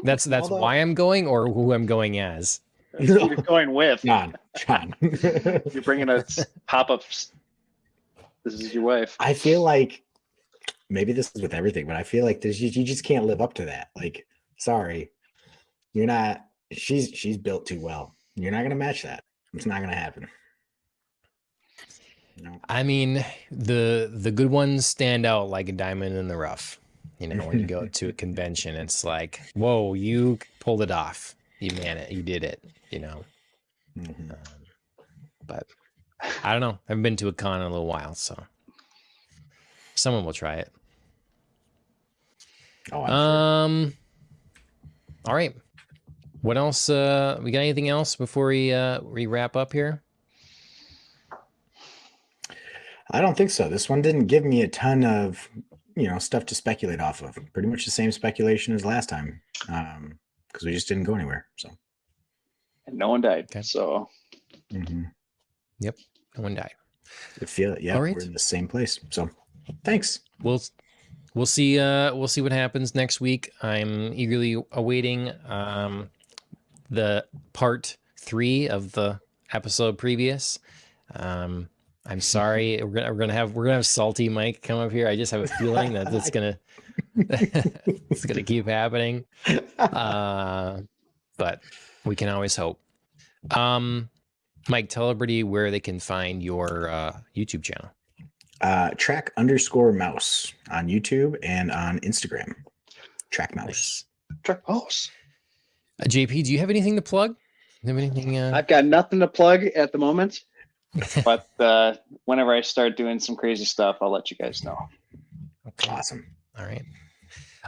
That's why I'm going or who I'm going as. You're going with. John. You're bringing a pop-up. This is your wife. I feel like maybe this is with everything, but I feel like you just can't live up to that. Like, sorry, you're not. She's built too well. You're not gonna match that. It's not gonna happen. No. I mean, the good ones stand out like a diamond in the rough. When you go to a convention, it's like, whoa, you pulled it off. You did it. But I don't know. I haven't been to a con in a little while, so someone will try it. Oh, I'm sure. All right. What else? We got anything else before we wrap up here? I don't think so. This one didn't give me a ton of stuff to speculate off of. Pretty much the same speculation as last time, because we just didn't go anywhere. So, and no one died. Okay. So, Yep, no one died. I feel it. Yeah, all right. We're in the same place. So, thanks. We'll see. We'll see what happens next week. I'm eagerly awaiting the part 3 of the episode previous. I'm sorry. We're gonna have Salty Mike come up here. I just have a feeling that it's gonna it's gonna keep happening. But we can always hope. Mike, tell everybody where they can find your YouTube channel. Track_mouse on YouTube and on Instagram. Track mouse. Nice. Track mouse. JP, do you have anything to plug? Do you have anything? I've got nothing to plug at the moment, but whenever I start doing some crazy stuff, I'll let you guys know. Okay. Awesome. All right.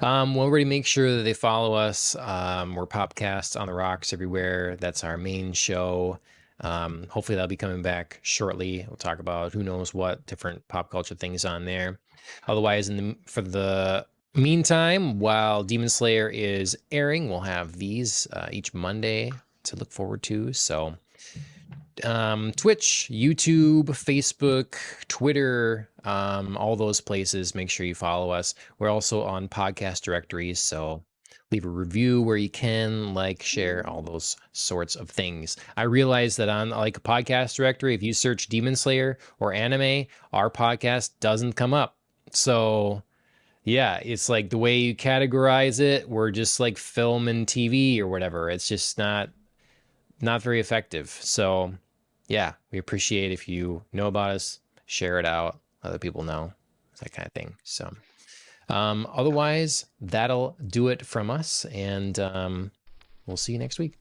Well, everybody make sure that they follow us. We're Popcast on the Rocks everywhere. That's our main show. Hopefully that'll be coming back shortly. We'll talk about who knows what different pop culture things on there. Otherwise, for the meantime, while Demon Slayer is airing, we'll have these each Monday to look forward to. So Twitch, YouTube, Facebook, Twitter, all those places. Make sure you follow us. We're also on podcast directories, so leave a review where you can, like, share, all those sorts of things. I realize that on like a podcast directory, if you search Demon Slayer or anime, our podcast doesn't come up. So yeah, it's like the way you categorize it, we're just like film and TV or whatever. It's just not very effective. So yeah, we appreciate if you know about us, share it out, other people know, that kind of thing. So otherwise, that'll do it from us, and we'll see you next week.